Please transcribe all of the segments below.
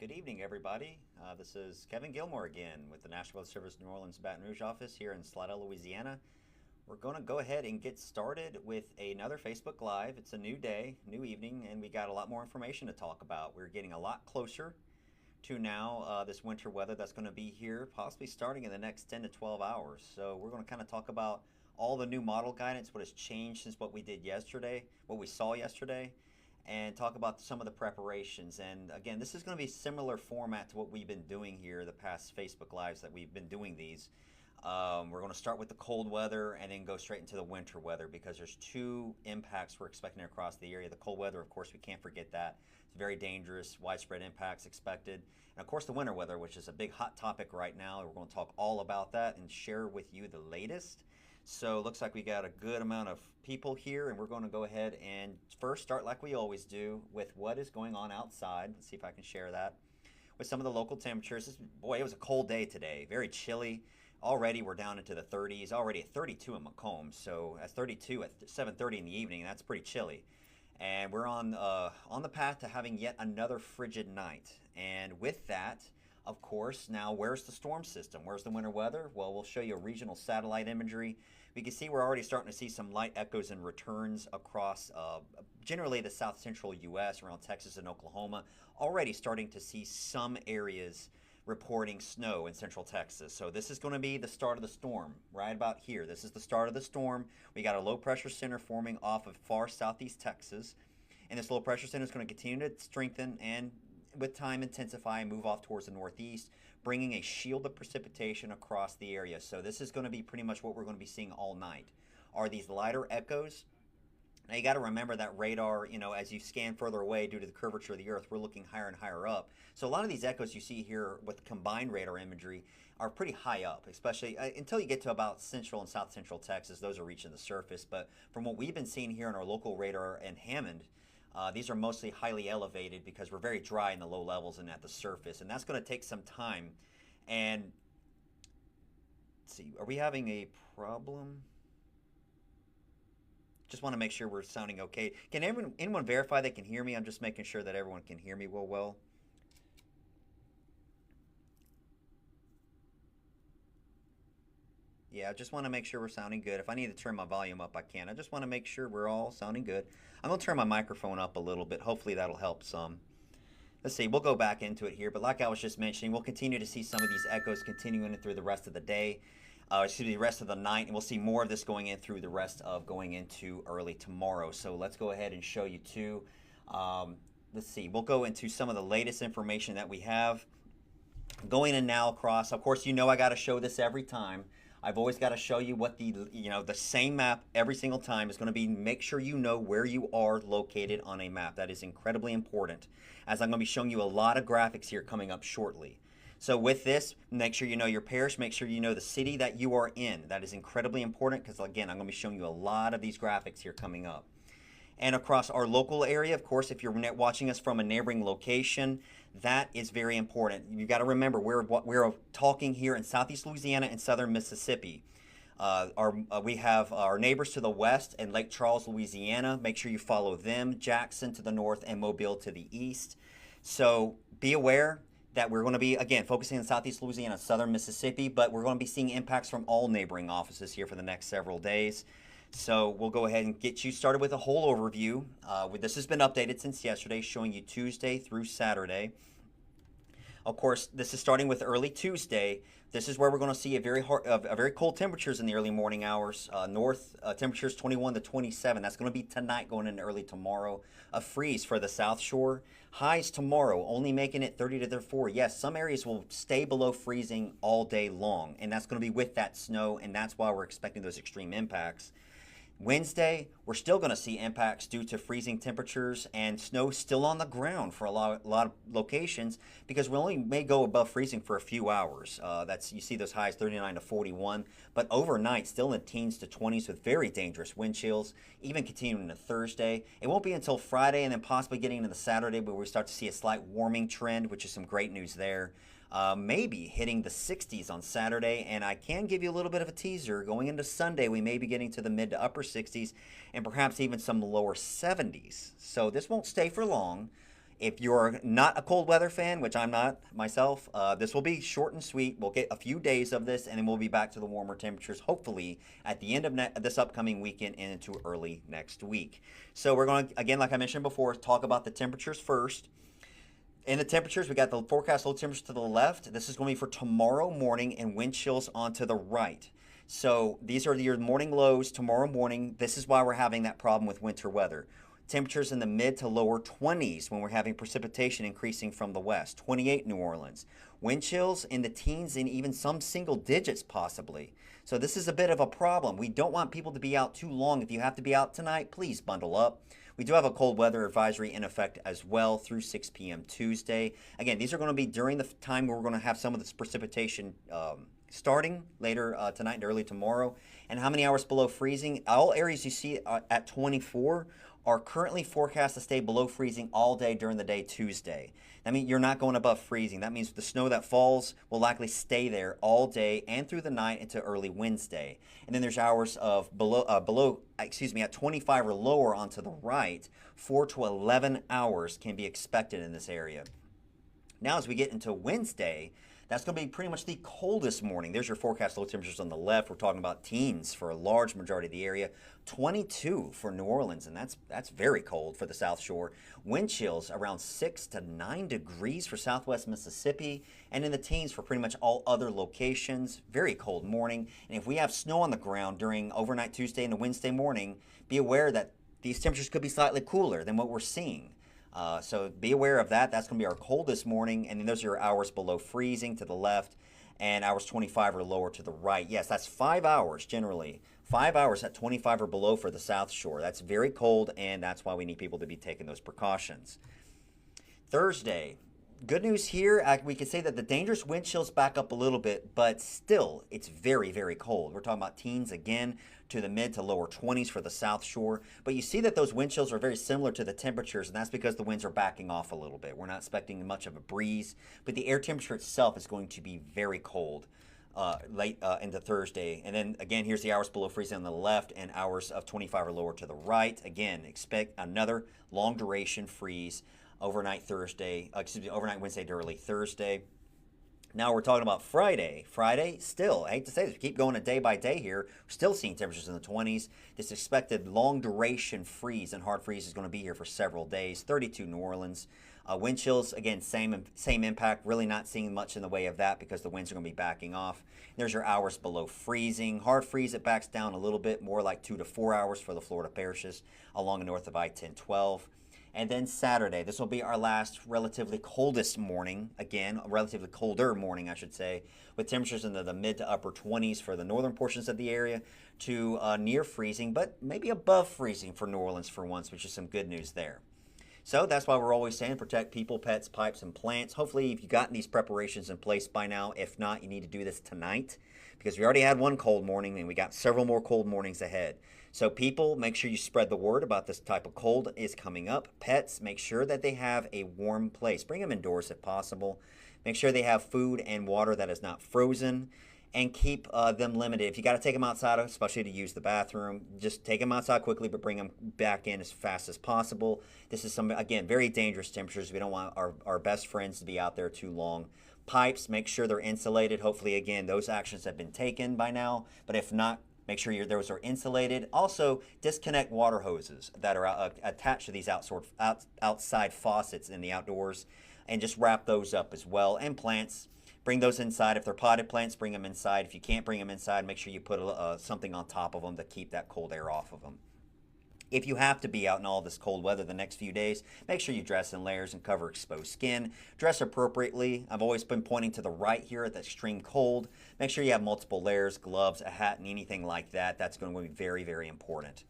Good evening, everybody. This is Kevin Gilmore again with the National Weather Service New Orleans Baton Rouge office here in Slidell, Louisiana. We're going to go ahead and get started with another Facebook Live. It's a new day, new evening, and we got a lot more information to talk about. We're getting a lot closer to now this winter weather that's going to be here, possibly starting in the next 10 to 12 hours. So we're going to kind of talk about all the new model guidance, what has changed since what we did yesterday, what we saw yesterday, and talk about some of the preparations. And again, this is going to be similar format to what we've been doing here the past Facebook Lives that we've been doing these. We're going to start with the cold weather and then go straight into the winter weather because there's two impacts we're expecting across the area. The cold weather, of course, we can't forget that. It's very dangerous, widespread impacts expected. And of course, the winter weather, which is a big hot topic right now. We're going to talk all about that and share with you the latest. So it looks like we got a good amount of people here, and we're going to go ahead and first start like we always do with what is going on outside. Let's see if I can share that with some of the local temperatures. Boy, it was a cold day today, very chilly. Already we're down into the 30s, already at 32 in Macomb, so that's 32 at 7:30 in the evening. That's pretty chilly. And we're on the path to having yet another frigid night. And with that, of course, now where's the storm system? Where's the winter weather? Well, we'll show you regional satellite imagery. We can see we're already starting to see some light echoes and returns across generally the south central U.S., around Texas and Oklahoma. Already starting to see some areas reporting snow in central Texas. So this is going to be the start of the storm right about here. This is the start of the storm. We got a low pressure center forming off of far southeast Texas. And this low pressure center is going to continue to strengthen and with time intensify and move off towards the northeast, bringing a shield of precipitation across the area. So this is going to be pretty much what we're going to be seeing all night. Are these lighter echoes? Now you got to remember that radar, as you scan further away due to the curvature of the earth, we're looking higher and higher up. So a lot of these echoes you see here with combined radar imagery are pretty high up, especially until you get to about central and south central Texas. Those are reaching the surface. But from what we've been seeing here in our local radar and Hammond, these are mostly highly elevated because we're very dry in the low levels and at the surface. And that's going to take some time. And let's see, are we having a problem? Just want to make sure we're sounding okay. Can anyone verify they can hear me? I'm just making sure that everyone can hear me well. Yeah, I just want to make sure we're sounding good. If I need to turn my volume up, I can. I just want to make sure we're all sounding good. I'm going to turn my microphone up a little bit. Hopefully that'll help some. Let's see, we'll go back into it here. But like I was just mentioning, we'll continue to see some of these echoes continuing through the rest of the day. The rest of the night, and we'll see more of this going in through the rest of going into early tomorrow. So let's go ahead and show you two. Let's see, we'll go into some of the latest information that we have going in now across. Of course, I got to show this every time. I've always got to show you what the same map every single time is going to be. Make sure you know where you are located on a map. That is incredibly important, as I'm going to be showing you a lot of graphics here coming up shortly. So with this, make sure you know your parish, make sure you know the city that you are in. That is incredibly important because, again, I'm going to be showing you a lot of these graphics here coming up. And across our local area, of course, if you're watching us from a neighboring location, that is very important. You got to remember, we're talking here in southeast Louisiana and southern Mississippi. We have our neighbors to the west in Lake Charles, Louisiana. Make sure you follow them. Jackson to the north and Mobile to the east. So be aware that we're going to be, again, focusing on southeast Louisiana, southern Mississippi, but we're going to be seeing impacts from all neighboring offices here for the next several days. So we'll go ahead and get you started with a whole overview. This has been updated since yesterday, showing you Tuesday through Saturday. Of course, this is starting with early Tuesday. This is where we're going to see a very cold temperatures in the early morning hours. North temperatures 21 to 27. That's going to be tonight going into early tomorrow. A freeze for the South Shore. Highs tomorrow only making it 30 to 34. Yes, some areas will stay below freezing all day long, and that's going to be with that snow, and that's why we're expecting those extreme impacts. Wednesday, we're still going to see impacts due to freezing temperatures and snow still on the ground for a lot of locations because we only may go above freezing for a few hours. You see those highs 39 to 41, but overnight still in the teens to 20s with very dangerous wind chills, even continuing to Thursday. It won't be until Friday and then possibly getting into the Saturday where we start to see a slight warming trend, which is some great news there. Maybe hitting the 60s on Saturday, and I can give you a little bit of a teaser. Going into Sunday, we may be getting to the mid to upper 60s and perhaps even some lower 70s. So this won't stay for long. If you're not a cold weather fan, which I'm not myself, this will be short and sweet. We'll get a few days of this, and then we'll be back to the warmer temperatures, hopefully, at the end of this upcoming weekend and into early next week. So we're going to, again, like I mentioned before, talk about the temperatures first. In the temperatures, we got the forecast low temperatures to the left. This is going to be for tomorrow morning, and wind chills onto the right. So these are your morning lows tomorrow morning. This is why we're having that problem with winter weather. Temperatures in the mid to lower 20s when we're having precipitation increasing from the west. 28 New Orleans. Wind chills in the teens and even some single digits possibly. So this is a bit of a problem. We don't want people to be out too long. If you have to be out tonight, please bundle up. We do have a cold weather advisory in effect as well through 6 p.m. Tuesday. Again, these are going to be during the time where we're going to have some of this precipitation starting later tonight and early tomorrow. And how many hours below freezing? All areas you see at 24 are currently forecast to stay below freezing all day during the day Tuesday. That means you're not going above freezing. That means the snow that falls will likely stay there all day and through the night into early Wednesday. And then there's hours of at 25 or lower onto the right. 4 to 11 hours can be expected in this area. Now as we get into Wednesday, that's going to be pretty much the coldest morning. There's your forecast low temperatures on the left. We're talking about teens for a large majority of the area. 22 for New Orleans, and that's very cold for the South Shore. Wind chills around 6 to 9 degrees for Southwest Mississippi, and in the teens for pretty much all other locations. Very cold morning. And if we have snow on the ground during overnight Tuesday and Wednesday morning, be aware that these temperatures could be slightly cooler than what we're seeing. So be aware of that. That's going to be our coldest morning. And then those are your hours below freezing to the left and hours 25 or lower to the right. Yes, that's 5 hours generally. 5 hours at 25 or below for the South Shore. That's very cold, and that's why we need people to be taking those precautions. Thursday. Good news here, we could say that the dangerous wind chills back up a little bit, but still, it's very, very cold. We're talking about teens again to the mid to lower 20s for the South Shore. But you see that those wind chills are very similar to the temperatures, and that's because the winds are backing off a little bit. We're not expecting much of a breeze, but the air temperature itself is going to be very cold late into Thursday. And then, again, here's the hours below freezing on the left and hours of 25 or lower to the right. Again, expect another long duration freeze overnight Wednesday to early Thursday. Now we're talking about Friday. Friday, still, I hate to say this, we keep going a day by day here. We're still seeing temperatures in the 20s. This expected long duration freeze and hard freeze is going to be here for several days. 32 New Orleans. Wind chills, again, same impact. Really not seeing much in the way of that because the winds are going to be backing off. There's your hours below freezing. Hard freeze, it backs down a little bit, more like 2 to 4 hours for the Florida parishes along north of I-10-12. And then Saturday, this will be our last relatively coldest morning, again, a relatively colder morning, I should say, with temperatures in the mid to upper 20s for the northern portions of the area to near freezing, but maybe above freezing for New Orleans for once, which is some good news there. So that's why we're always saying protect people, pets, pipes, and plants. Hopefully, if you've gotten these preparations in place by now. If not, you need to do this tonight because we already had one cold morning and we got several more cold mornings ahead. So people, make sure you spread the word about this type of cold is coming up. Pets, make sure that they have a warm place. Bring them indoors if possible. Make sure they have food and water that is not frozen. And keep them limited. If you got to take them outside, especially to use the bathroom, just take them outside quickly, but bring them back in as fast as possible. This is again, very dangerous temperatures. We don't want our best friends to be out there too long. Pipes, make sure they're insulated. Hopefully, again, those actions have been taken by now. But if not, make sure those are insulated. Also, disconnect water hoses that are attached to these outside faucets in the outdoors, and just wrap those up as well. And plants, bring those inside. If they're potted plants, bring them inside. If you can't bring them inside, make sure you put something on top of them to keep that cold air off of them. If you have to be out in all this cold weather the next few days, make sure you dress in layers and cover exposed skin. Dress appropriately. I've always been pointing to the right here at the extreme cold. Make sure you have multiple layers, gloves, a hat, and anything like that. That's going to be very, very important.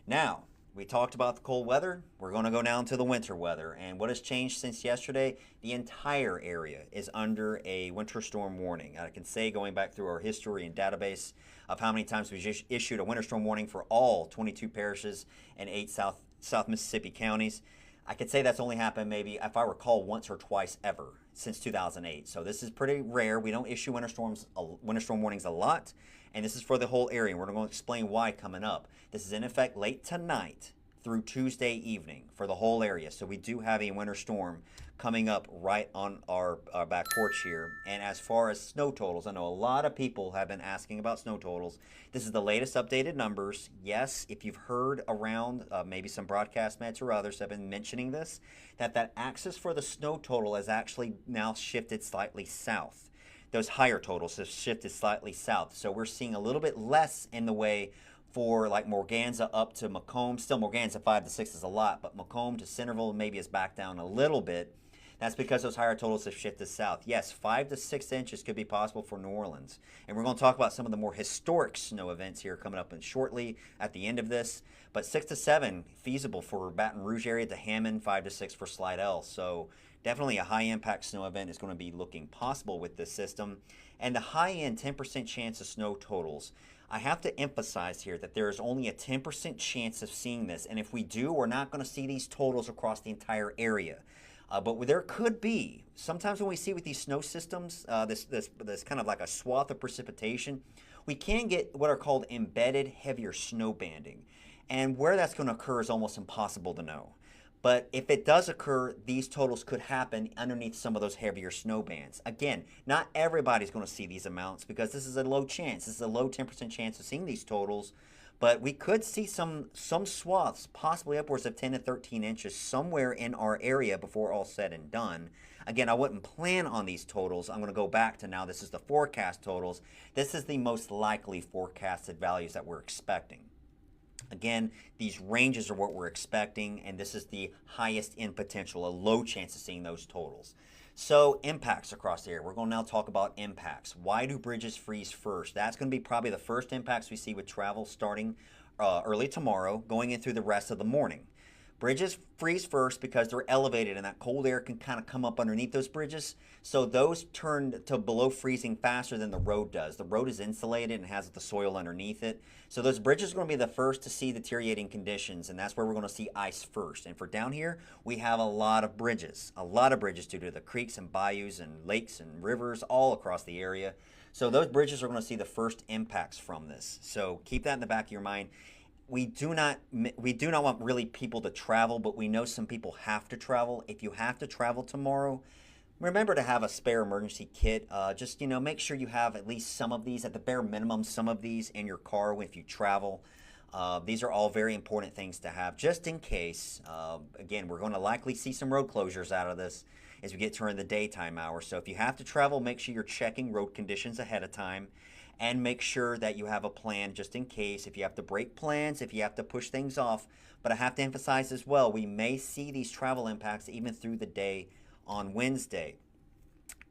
Now, we talked about the cold weather. We're going to go down to the winter weather. And what has changed since yesterday? The entire area is under a winter storm warning. I can say, going back through our history and database of how many times we've issued a winter storm warning for all 22 parishes and 8 South Mississippi counties, I could say that's only happened maybe, if I recall, once or twice ever since 2008. So this is pretty rare. We don't issue winter storm warnings a lot. And this is for the whole area. We're going to explain why coming up. This is in effect late tonight through Tuesday evening for the whole area. So we do have a winter storm coming up right on our back porch here. And as far as snow totals, I know a lot of people have been asking about snow totals. This is the latest updated numbers. Yes, if you've heard around, maybe some broadcast mets or others have been mentioning this, that axis for the snow total has actually now shifted slightly south. Those higher totals have shifted slightly south. So we're seeing a little bit less in the way for like Morganza up to Macomb. Still Morganza 5 to 6 is a lot, but Macomb to Centerville maybe is back down a little bit. That's because those higher totals have shifted south. Yes, 5 to 6 inches could be possible for New Orleans. And we're going to talk about some of the more historic snow events here coming up shortly at the end of this. But 6 to 7 feasible for Baton Rouge area to Hammond, 5 to 6 for Slidell. So definitely a high impact snow event is going to be looking possible with this system. And the high end 10% chance of snow totals, I have to emphasize here that there is only a 10% chance of seeing this. And if we do, we're not going to see these totals across the entire area. But there could be, sometimes when we see with these snow systems, this kind of like a swath of precipitation, we can get what are called embedded heavier snow banding. And where that's going to occur is almost impossible to know. But if it does occur, these totals could happen underneath some of those heavier snow bands. Again, not everybody's going to see these amounts because this is a low chance. This is a low 10% chance of seeing these totals. But we could see some swaths, possibly upwards of 10 to 13 inches somewhere in our area before all said and done. Again, I wouldn't plan on these totals. I'm going to go back to now. This is the forecast totals. This is the most likely forecasted values that we're expecting. Again, these ranges are what we're expecting, and this is the highest in potential, a low chance of seeing those totals. So impacts across the area. We're going to now talk about impacts. Why do bridges freeze first? That's going to be probably the first impacts we see with travel starting early tomorrow, going in through the rest of the morning. Bridges freeze first because they're elevated and that cold air can kind of come up underneath those bridges. So those turn to below freezing faster than the road does. The road is insulated and has the soil underneath it. So those bridges are going to be the first to see deteriorating conditions, and that's where we're going to see ice first. And for down here, we have a lot of bridges due to the creeks and bayous and lakes and rivers all across the area. So those bridges are going to see the first impacts from this. So keep that in the back of your mind. We do not want really people to travel, but we know some people have to travel. If you have to travel tomorrow, remember to have a spare emergency kit. Just make sure you have at least some of these, at the bare minimum, some of these in your car if you travel. These are all very important things to have just in case. Again, we're going to likely see some road closures out of this as we get during the daytime hours. So if you have to travel, make sure you're checking road conditions ahead of time. And make sure that you have a plan just in case, if you have to break plans, if you have to push things off. But I have to emphasize as well, we may see these travel impacts even through the day on Wednesday.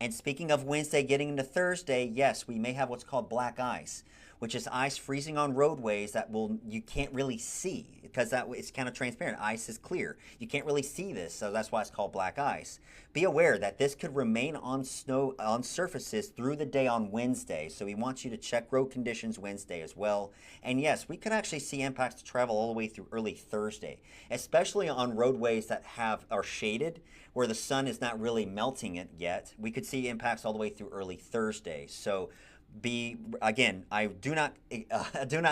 And speaking of Wednesday getting into Thursday, yes, we may have what's called black ice, which is ice freezing on roadways that you can't really see because it's kind of transparent. Ice is clear. You can't really see this, so that's why it's called black ice. Be aware that this could remain on surfaces through the day on Wednesday, so we want you to check road conditions Wednesday as well. And yes, we could actually see impacts to travel all the way through early Thursday, especially on roadways that are shaded, where the sun is not really melting it yet. We could see impacts all the way through early Thursday. So again, I do not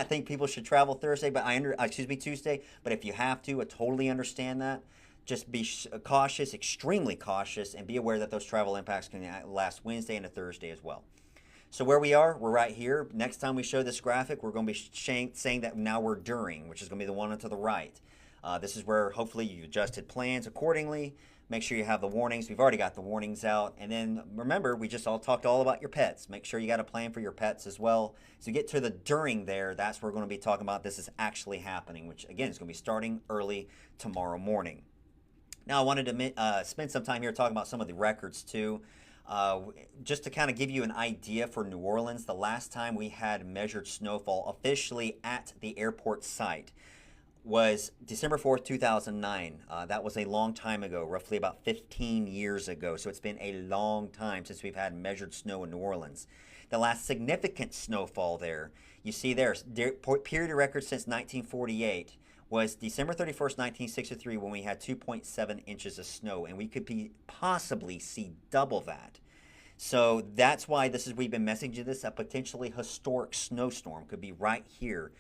think people should travel Thursday, but Tuesday. But if you have to, I totally understand that. Just be cautious, extremely cautious, and be aware that those travel impacts can last Wednesday into Thursday as well. So where we're right here. Next time we show this graphic, we're going to be saying that now we're during, which is going to be the one to the right. This is where hopefully you adjusted plans accordingly. Make sure you have the warnings. We've already got the warnings out. And then remember, we just talked all about your pets. Make sure you got a plan for your pets as well. So you get to the during there, that's where we're going to be talking about this is actually happening, which again is going to be starting early tomorrow morning. Now I wanted to spend some time here talking about some of the records too. Just to kind of give you an idea for New Orleans, the last time we had measured snowfall officially at the airport site was December 4th, 2009. That was a long time ago, roughly about 15 years ago. So it's been a long time since we've had measured snow in New Orleans. The last significant snowfall there, you see there, period of record since 1948, was December 31st, 1963, when we had 2.7 inches of snow, and we could possibly see double that. So that's why we've been messaging this, a potentially historic snowstorm could be right here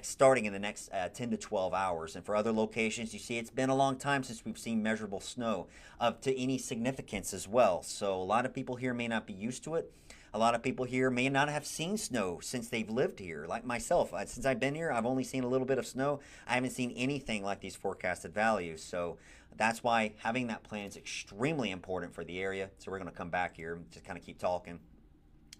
starting in the next 10 to 12 hours. And for other locations, you see it's been a long time since we've seen measurable snow up to any significance as well. So a lot of people here may not be used to it. A lot of people here may not have seen snow since they've lived here. Like myself, since I've been here, I've only seen a little bit of snow. I haven't seen anything like these forecasted values. So that's why having that plan is extremely important for the area. So we're going to come back here and just kind of keep talking.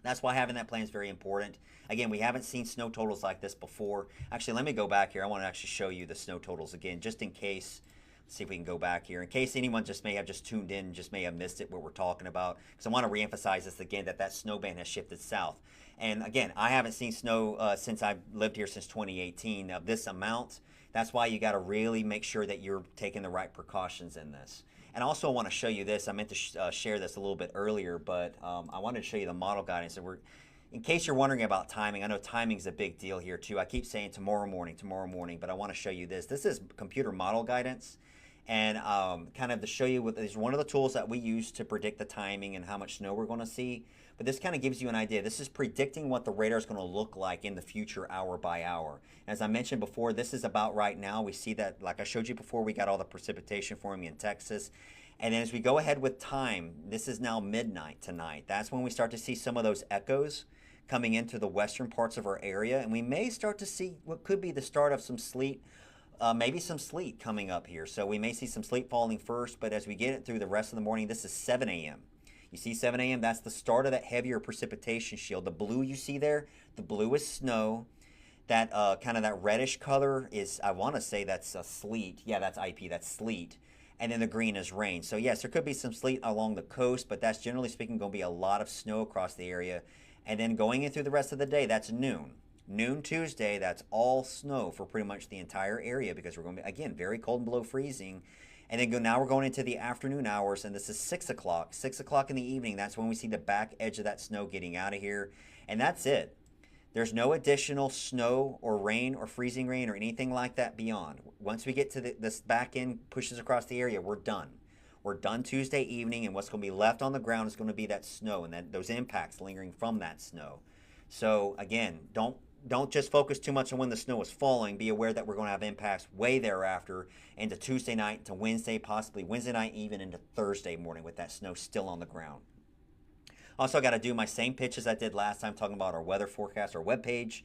That's why having that plan is very important. Again, we haven't seen snow totals like this before. Actually, let me go back here. I want to actually show you the snow totals again, just in case. Let's see if we can go back here. In case anyone just may have just tuned in, just may have missed it, what we're talking about. Because I want to reemphasize this again, that snow band has shifted south. And again, I haven't seen snow since I've lived here since 2018 of this amount. That's why you got to really make sure that you're taking the right precautions in this. And also I want to show you this. I meant to share this a little bit earlier, but I wanted to show you the model guidance. And in case you're wondering about timing, I know timing is a big deal here too. I keep saying tomorrow morning, but I want to show you this. This is computer model guidance. And kind of to show you, this is one of the tools that we use to predict the timing and how much snow we're going to see. But this kind of gives you an idea. This is predicting what the radar is going to look like in the future, hour by hour. As I mentioned before, this is about right now. We see that, like I showed you before, we got all the precipitation forming in Texas. And then as we go ahead with time, this is now midnight tonight. That's when we start to see some of those echoes coming into the western parts of our area. And we may start to see what could be the start of some sleet. Maybe some sleet coming up here. So we may see some sleet falling first, but as we get it through the rest of the morning, this is 7 a.m. You see 7 a.m., that's the start of that heavier precipitation shield. The blue you see there, the blue is snow. That kind of that reddish color is, I want to say that's a sleet. Yeah, that's IP, that's sleet. And then the green is rain. So yes, there could be some sleet along the coast, but that's generally speaking going to be a lot of snow across the area. And then going in through the rest of the day, that's noon. Noon Tuesday, that's all snow for pretty much the entire area because we're going to be, again, very cold and below freezing. And then now we're going into the afternoon hours, and this is 6 o'clock. 6 o'clock in the evening, that's when we see the back edge of that snow getting out of here. And that's it. There's no additional snow or rain or freezing rain or anything like that beyond. Once we get to this back end pushes across the area, we're done. We're done Tuesday evening, and what's going to be left on the ground is going to be that snow and those impacts lingering from that snow. So again, don't just focus too much on when the snow is falling. Be aware that we're going to have impacts way thereafter into Tuesday night, to Wednesday, possibly Wednesday night, even into Thursday morning with that snow still on the ground. Also, I got to do my same pitch as I did last time talking about our weather forecast, our webpage.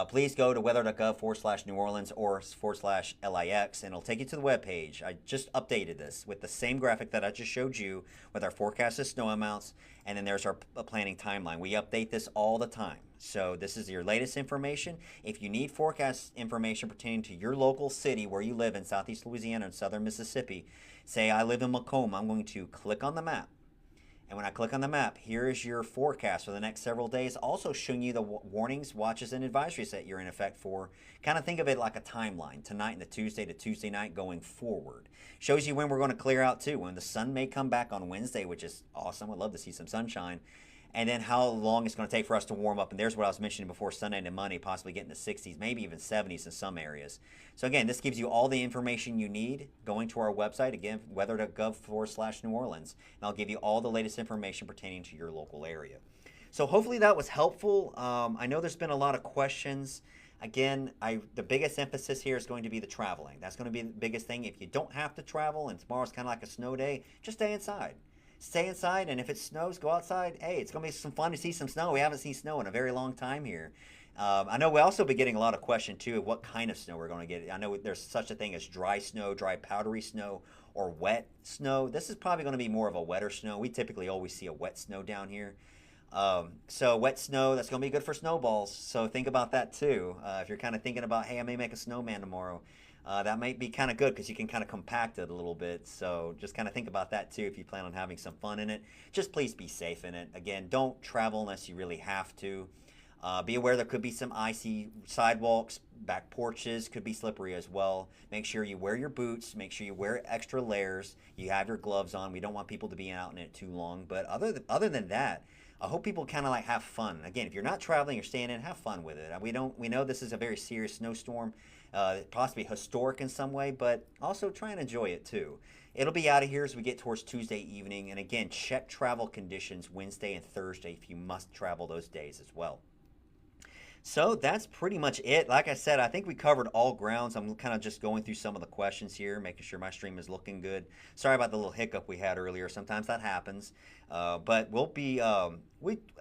Please go to weather.gov/New Orleans or /LIX, and it'll take you to the webpage. I just updated this with the same graphic that I just showed you with our forecasted snow amounts, and then there's our planning timeline. We update this all the time. So this is your latest information. If you need forecast information pertaining to your local city where you live in Southeast Louisiana and Southern Mississippi, say I live in Macomb, I'm going to click on the map. And when I click on the map, here is your forecast for the next several days, also showing you the warnings, watches, and advisories that you're in effect for. Kind of think of it like a timeline, tonight and the Tuesday to Tuesday night going forward. Shows you when we're going to clear out too, when the sun may come back on Wednesday, which is awesome. I'd love to see some sunshine. And then how long it's going to take for us to warm up. And there's what I was mentioning before, Sunday and Monday, possibly getting to 60s, maybe even 70s in some areas. So again, this gives you all the information you need going to our website, again, weather.gov/New Orleans. And I'll give you all the latest information pertaining to your local area. So hopefully that was helpful. I know there's been a lot of questions. Again, the biggest emphasis here is going to be the traveling. That's going to be the biggest thing. If you don't have to travel and tomorrow's kind of like a snow day, just stay inside. Stay inside, and if it snows, go outside. Hey, it's going to be some fun to see some snow. We haven't seen snow in a very long time here. I know we'll also be getting a lot of question, too, of what kind of snow we're going to get. I know there's such a thing as dry snow, dry powdery snow, or wet snow. This is probably going to be more of a wetter snow. We typically always see a wet snow down here. So wet snow, that's going to be good for snowballs. So think about that, too. If you're kind of thinking about, hey, I may make a snowman tomorrow. That might be kind of good because you can kind of compact it a little bit. So just kind of think about that too if you plan on having some fun in it. Just please be safe in it. Again, don't travel unless you really have to. Be aware there could be some icy sidewalks, back porches could be slippery as well. Make sure you wear your boots. Make sure you wear extra layers. You have your gloves on. We don't want people to be out in it too long. But other than that, I hope people kind of like have fun. Again, if you're not traveling, you're staying in, have fun with it. We know this is a very serious snowstorm. Possibly historic in some way, but also try and enjoy it too. It'll be out of here as we get towards Tuesday evening. And again, check travel conditions Wednesday and Thursday if you must travel those days as well. So that's pretty much it. Like I said, I think we covered all grounds. I'm kind of just going through some of the questions here, making sure my stream is looking good. Sorry about the little hiccup we had earlier. Sometimes that happens. But we'll be I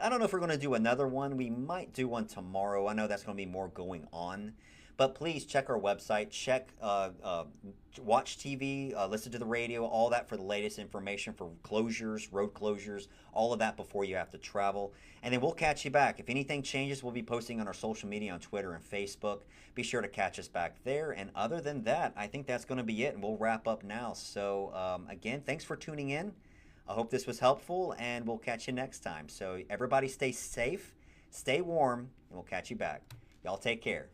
don't know if we're going to do another one. We might do one tomorrow. I know that's going to be more going on. But please check our website, check watch TV, listen to the radio, all that for the latest information for closures, road closures, all of that before you have to travel. And then we'll catch you back. If anything changes, we'll be posting on our social media on Twitter and Facebook. Be sure to catch us back there. And other than that, I think that's going to be it. And we'll wrap up now. So again, thanks for tuning in. I hope this was helpful, and we'll catch you next time. So everybody stay safe, stay warm, and we'll catch you back. Y'all take care.